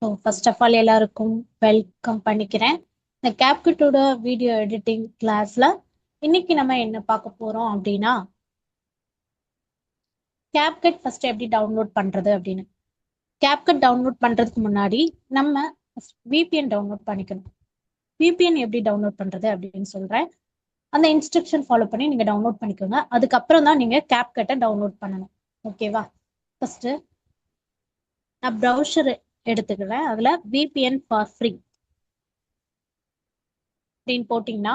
So first of all எல்லாருக்கும் welcome பண்ணிக்கிறேன். இந்த கேப்கட்டோட வீடியோ எடிட்டிங் கிளாஸ்ல இன்னைக்கு நம்ம என்ன பார்க்க போறோம் அப்படின்னா, கேப்கட் ஃபர்ஸ்ட் எப்படி டவுன்லோட் பண்றது அப்படின்னு. கேப்கட் டவுன்லோட் பண்றதுக்கு முன்னாடி நம்ம விபிஎன் டவுன்லோட் பண்ணிக்கணும். விபிஎன் எப்படி டவுன்லோட் பண்றது அப்படின்னு சொல்றேன். அந்த இன்ஸ்ட்ரக்ஷன் ஃபாலோ பண்ணி நீங்க டவுன்லோட் பண்ணிக்கோங்க. அதுக்கப்புறம் தான் நீங்க கேப்கட்டை டவுன்லோட் பண்ணணும். ஓகேவா? ஃபர்ஸ்ட் நான் ப்ரௌசர் எடுத்துக்கிறேன். அதுல விபிஎன் ஃபார் ஃப்ரீ அப்படின்னு போட்டிங்கன்னா,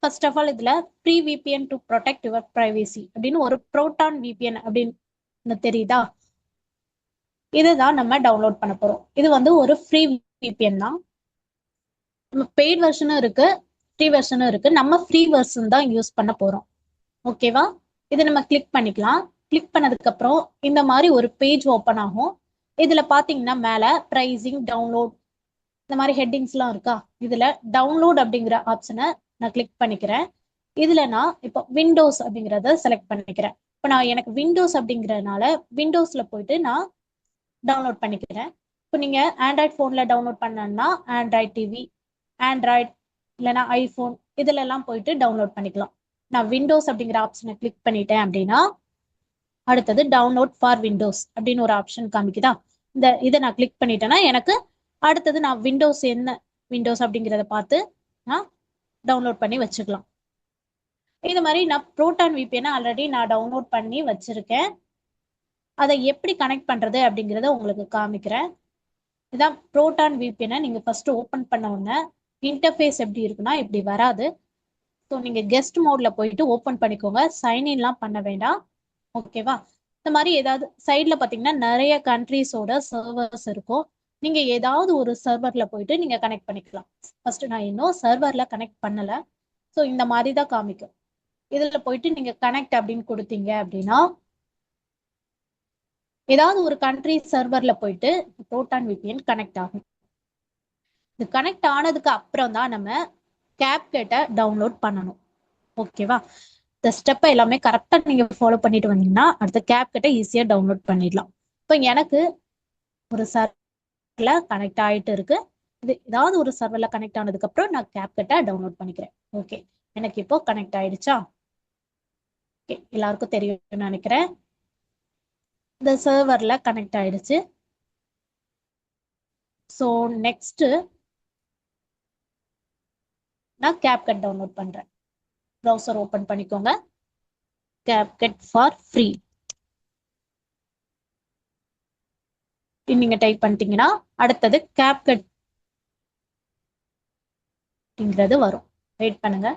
ஃபர்ஸ்ட் ஆஃப் ஆல் இதுல free VPN to protect your privacy அப்படின்னு ஒரு ப்ரோட்டான் விபிஎன் அப்படின்னு தெரியுதா? இதுதான் நம்ம டவுன்லோட் பண்ண போறோம். இது வந்து ஒரு ஃப்ரீ விபிஎன் தான். நம்ம பெய்ட் வெர்ஷனும் இருக்கு, ஃப்ரீ வெர்ஷனும் இருக்கு. நம்ம ஃப்ரீ வெர்ஷன் தான் யூஸ் பண்ண போறோம். ஓகேவா? இதை நம்ம கிளிக் பண்ணிக்கலாம். கிளிக் பண்ணதுக்கு அப்புறம் இந்த மாதிரி ஒரு பேஜ் ஓப்பன் ஆகும். இதுல பாத்தீங்கன்னா மேல பிரைசிங், டவுன்லோட், இந்த மாதிரி ஹெட்டிங்ஸ் எல்லாம் இருக்கா? இதுல டவுன்லோட் அப்படிங்கிற ஆப்ஷனை நான் கிளிக் பண்ணிக்கிறேன். இதுல நான் இப்போ விண்டோஸ் அப்படிங்கிறத செலக்ட் பண்ணிக்கிறேன். இப்போ நான் எனக்கு விண்டோஸ் அப்படிங்கிறதுனால விண்டோஸ்ல போயிட்டு நான் டவுன்லோட் பண்ணிக்கிறேன். இப்போ நீங்க ஆண்ட்ராய்ட் போன்ல டவுன்லோட் பண்ணணும்னா ஆண்ட்ராய்ட் டிவி, ஆண்ட்ராய்ட் இல்லைன்னா ஐபோன் இதுல எல்லாம் போயிட்டு டவுன்லோட் பண்ணிக்கலாம். நான் விண்டோஸ் அப்படிங்கிற ஆப்ஷனை கிளிக் பண்ணிட்டேன் அப்படின்னா அடுத்தது டவுன்லோட் ஃபார் விண்டோஸ் அப்படின்னு ஒரு ஆப்ஷன் காமிக்குதா? இதை நான் கிளிக் பண்ணிட்டேன்னா எனக்கு அடுத்தது நான் விண்டோஸ் என்ன விண்டோஸ் அப்படிங்கிறத பார்த்து நான் டவுன்லோட் பண்ணி வச்சுக்கலாம். இது மாதிரி நான் ப்ரோட்டான் விபிஎன் ஆல்ரெடி நான் டவுன்லோட் பண்ணி வச்சிருக்கேன். அதை எப்படி கனெக்ட் பண்றது அப்படிங்கிறத உங்களுக்கு காமிக்கிறேன். இதான் ப்ரோட்டான் விபிஎன். நீங்க ஃபர்ஸ்ட் ஓபன் பண்ண உடனே இன்டர்ஃபேஸ் எப்படி இருக்குன்னா இப்படி வராது. ஸோ நீங்க கெஸ்ட் மோட்ல போயிட்டு ஓபன் பண்ணிக்கோங்க. சைன்இன்லாம் பண்ண வேண்டாம். ஓகேவா? இந்த மாதிரி ஏதாவது சைட்ல பாத்தீங்கன்னா நிறைய கண்ட்ரீஸோட சர்வர்ஸ் இருக்கும். நீங்க ஏதாவது ஒரு சர்வர்ல போயிட்டு நீங்க கனெக்ட் பண்ணிக்கலாம். ஃபர்ஸ்ட் நான் இன்னும் சர்வர்ல கனெக்ட் பண்ணல. ஸோ இந்த மாதிரி தான் காமிக்கும். இதுல போயிட்டு நீங்க கனெக்ட் அப்படின்னு கொடுத்தீங்க அப்படின்னா ஏதாவது ஒரு கண்ட்ரி சர்வர்ல போயிட்டு ப்ரோட்டான் விபிஎன் கனெக்ட் ஆகும். இது கனெக்ட் ஆனதுக்கு அப்புறம் தான் நம்ம கேப்கட்டை டவுன்லோட் பண்ணணும். ஓகேவா? இந்த ஸ்டெப்பை எல்லாமே கரெக்டா நீங்க ஃபாலோ பண்ணிட்டு வந்தீங்கன்னா அடுத்த கேப்கட்டை ஈஸியா டவுன்லோட் பண்ணிடலாம். இப்போ எனக்கு ஒரு சர்வர்ல கனெக்ட் ஆயிட்டு இருக்கு. இது ஏதாவது ஒரு சர்வர்ல கனெக்ட் ஆனதுக்கு அப்புறம் நான் கேப்கட்டை டவுன்லோட் பண்ணிக்கிறேன். ஓகே, எனக்கு இப்போ கனெக்ட் ஆயிடுச்சா? ஓகே, எல்லாருக்கும் தெரியும்னு நினைக்கிறேன். இந்த சர்வர்ல கனெக்ட் ஆயிடுச்சு. ஸோ நெக்ஸ்ட் நான் கேப்கட் டவுன்லோட் பண்றேன். ப்ரௌசர் ஓபன் பண்ணிக்கோங்க. கேப்கட் ஃபார் ஃப்ரீ நீங்க டைப் பண்ணிட்டீங்கன்னா அடுத்தது கேப்கட் அப்படிங்கிறது வரும். வெயிட் பண்ணுங்க.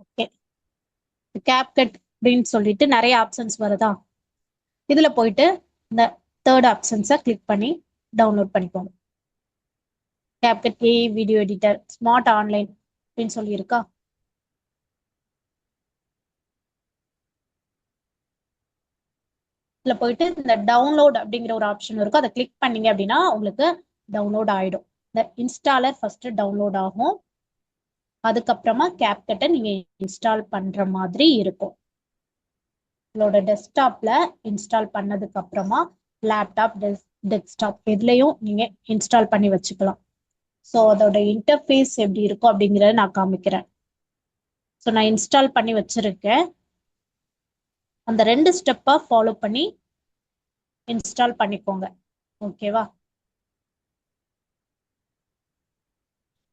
ஓகே, கேப்கட் அப்படின்னு சொல்லிட்டு நிறைய ஆப்ஷன்ஸ் வருதா? இதுல போயிட்டு இந்த தேர்ட் ஆப்ஷன்ஸை கிளிக் பண்ணி டவுன்லோட் பண்ணிக்கோங்க. கேப்கட் ஏ வீடியோ எடிட்டர் ஸ்மார்ட் ஆன்லைன் அப்படின்னு சொல்லி இருக்கா? இதுல போயிட்டு இந்த டவுன்லோட் அப்படிங்கிற ஒரு ஆப்ஷன் இருக்கும். அதை கிளிக் பண்ணீங்க அப்படின்னா உங்களுக்கு டவுன்லோட் ஆயிடும். இந்த இன்ஸ்டாலர் ஃபர்ஸ்ட் டவுன்லோட் ஆகும். அதுக்கப்புறமா கேப்கட்டை நீங்க இன்ஸ்டால் பண்ற மாதிரி இருக்கும். உங்களோட டெஸ்க்டாப்ல இன்ஸ்டால் பண்ணதுக்கு அப்புறமா லேப்டாப், டெஸ்க்டாப் எதுலயும் நீங்க இன்ஸ்டால் பண்ணி வச்சுக்கலாம். ஸோ அதோட இன்டர்ஃபேஸ் எப்படி இருக்கும் அப்படிங்கிறத நான் காமிக்கிறேன். ஸோ நான் இன்ஸ்டால் பண்ணி வச்சிருக்கேன். அந்த 2 ஸ்டெப்பா ஃபாலோ பண்ணி இன்ஸ்டால் பண்ணிக்கோங்க. ஓகேவா?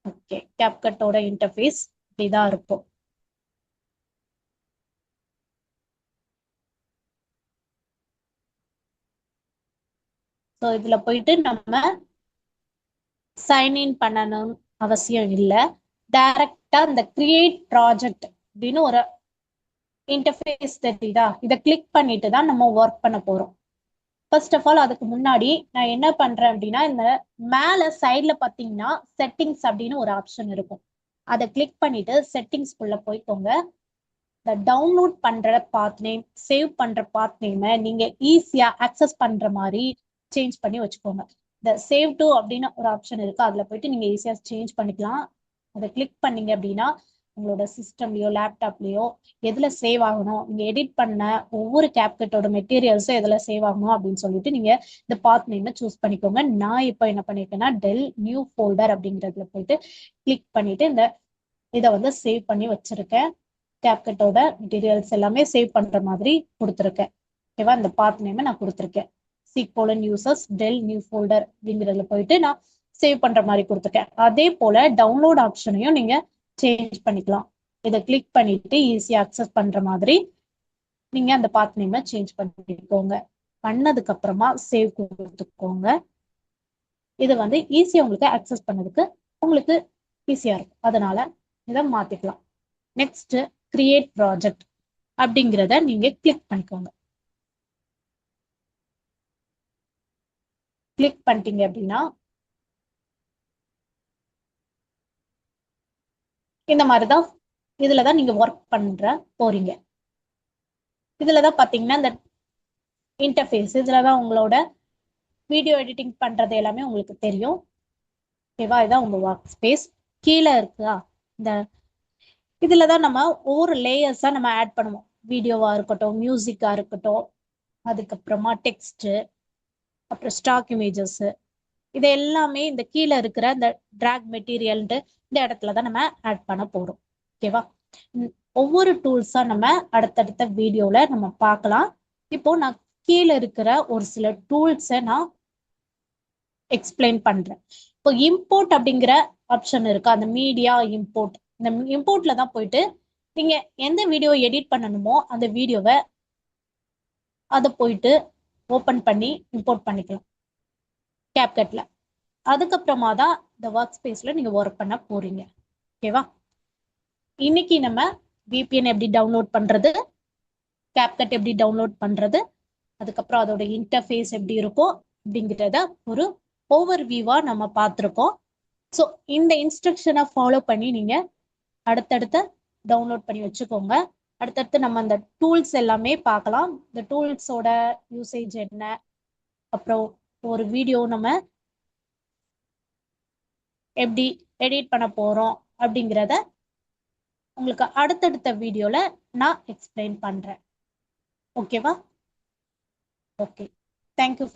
ஓகே, கேப்கட்டோட இன்டர்ஃபேஸ் இப்படிதான் இருக்கும். ஸோ இதுல போயிட்டு நம்ம சைன்இன் பண்ணணும் அவசியம் இல்லை. டைரக்டா இந்த கிரியேட் ப்ராஜெக்ட் அப்படின்னு ஒரு இன்டர்ஃபேஸ் தெரியுதா? இதை கிளிக் பண்ணிட்டு தான் நம்ம ஒர்க் பண்ண போறோம். ஃபர்ஸ்ட் ஆஃப் ஆல் அதுக்கு முன்னாடி நான் என்ன பண்றேன் அப்படின்னா இந்த மேல சைட்ல பாத்தீங்கன்னா செட்டிங்ஸ் அப்படின்னு ஒரு ஆப்ஷன் இருக்கும். அதை கிளிக் பண்ணிட்டு செட்டிங்ஸ்குள்ள போய்க்கோங்க. இந்த டவுன்லோட் பண்ற பாத் நேம், சேவ் பண்ற பாத் நேம் நீங்க ஈஸியா அக்சஸ் பண்ற மாதிரி சேஞ்ச் பண்ணி வச்சுக்கோங்க. இந்த சேவ் டு அப்படின்னு ஒரு ஆப்ஷன் இருக்கு, அதுல போயிட்டு நீங்க ஈஸியா சேஞ்ச் பண்ணிக்கலாம். அதை கிளிக் பண்ணீங்க அப்படின்னா உங்களோட சிஸ்டம்லயோ லேப்டாப்லயோ எதுல சேவ் ஆகணும், நீங்க எடிட் பண்ண ஒவ்வொரு கேப்கட்டோட மெட்டீரியல்ஸும் எதுல சேவ் ஆகணும் அப்படின்னு சொல்லிட்டு நீங்க இந்த பாத் நேமை சூஸ் பண்ணிக்கோங்க. நான் இப்போ என்ன பண்ணிருக்கேன்னா டெல் நியூ ஃபோல்டர் அப்படிங்கிறதுல போயிட்டு கிளிக் பண்ணிட்டு இந்த இதை வந்து சேவ் பண்ணி வச்சிருக்கேன். கேப்கட்டோட மெட்டீரியல்ஸ் எல்லாமே சேவ் பண்ற மாதிரி கொடுத்துருக்கேன். ஓகேவா, இந்த பாத் நேமை நான் கொடுத்துருக்கேன். C colon users Dell new folder அப்படிங்கிறதுல போயிட்டு நான் சேவ் பண்ற மாதிரி கொடுத்துருக்கேன். அதே போல டவுன்லோட் ஆப்ஷனையும் நீங்க சேஞ்ச் பண்ணிக்கலாம். இதை கிளிக் பண்ணிட்டு ஈஸியா அக்சஸ் பண்ற மாதிரி நீங்க அந்த பாத் நேமை சேஞ்ச் பண்ணிக்கோங்க. பண்ணதுக்கு அப்புறமா சேவ் கொடுத்துக்கோங்க. இது வந்து ஈஸியா உங்களுக்கு அக்சஸ் பண்ணதுக்கு உங்களுக்கு ஈஸியா இருக்கும், அதனால இதை மாத்திக்கலாம். நெக்ஸ்ட் கிரியேட் ப்ராஜெக்ட் அப்படிங்கிறத நீங்க கிளிக் பண்ணிக்கோங்க. கிளிக் பண்ணிட்டீங்க அப்படின்னா இந்த மாதிரிதான் இதுலதான் நீங்க ஒர்க் பண்ற போறீங்க. இதுலதான் பாத்தீங்கன்னா இந்த இன்டர்ஃபேஸ், இதுலதான் உங்களோட வீடியோ எடிட்டிங் பண்றது எல்லாமே உங்களுக்கு தெரியும். ஓகேவா, இதான் உங்க ஒர்க் ஸ்பேஸ். கீழே இருக்கா இந்த இதுலதான் நம்ம ஒவ்வொரு லேயர்ஸா நம்ம ஆட் பண்ணுவோம். வீடியோவா இருக்கட்டும், மியூசிக்கா இருக்கட்டும், அதுக்கப்புறமா டெக்ஸ்ட், அப்புறம் ஸ்டாக் இமேஜஸ், இது எல்லாமே இந்த கீழே இருக்கிற இந்த டிராக் மெட்டீரியல்ட்டு இந்த இடத்துலதான் நம்ம ஆட் பண்ண போறோம். ஓகேவா, ஒவ்வொரு டூல்ஸா நம்ம அடுத்தடுத்த வீடியோல நம்ம பார்க்கலாம். இப்போ நான் கீழே இருக்கிற ஒரு சில டூல்ஸை நான் எக்ஸ்பிளைன் பண்றேன். இப்போ இம்போர்ட் அப்படிங்கிற ஆப்ஷன் இருக்கு, அந்த மீடியா இம்போர்ட். இந்த இம்போர்ட்ல தான் போயிட்டு நீங்க எந்த வீடியோ எடிட் பண்ணணுமோ அந்த வீடியோவை அதை போயிட்டு ஓபன் பண்ணி இம்போர்ட் பண்ணிக்கலாம் கேப்கட்ல. அதுக்கப்புறமா தான் இந்த ஒர்க் ஸ்பேஸ்ல நீங்க ஒர்க் பண்ண போறீங்க. ஓகேவா, இன்னைக்கு நம்ம VPN எப்படி டவுன்லோட் பண்றது, கேப்கட் எப்படி டவுன்லோட் பண்றது, அதுக்கப்புறம் அதோட இன்டர்ஃபேஸ் எப்படி இருக்கும் அப்படிங்கிறத ஒரு ஓவர் வியூவா நம்ம பார்த்துருக்கோம். ஸோ இந்த இன்ஸ்ட்ரக்ஷனை ஃபாலோ பண்ணி நீங்க அடுத்தடுத்த டவுன்லோட் பண்ணி வச்சுக்கோங்க. அடுத்தடுத்து நம்ம அந்த டூல்ஸ் எல்லாமே பார்க்கலாம். இந்த டூல்ஸோட யூசேஜ் என்ன, அப்புறம் ஒரு வீடியோ நம்ம எப்படி எடிட் பண்ண போறோம் அப்படிங்கிறத உங்களுக்கு அடுத்தடுத்த வீடியோல நான் எக்ஸ்பிளைன் பண்றேன். ஓகேவா, ஓகே, தேங்க்யூ ஃபார்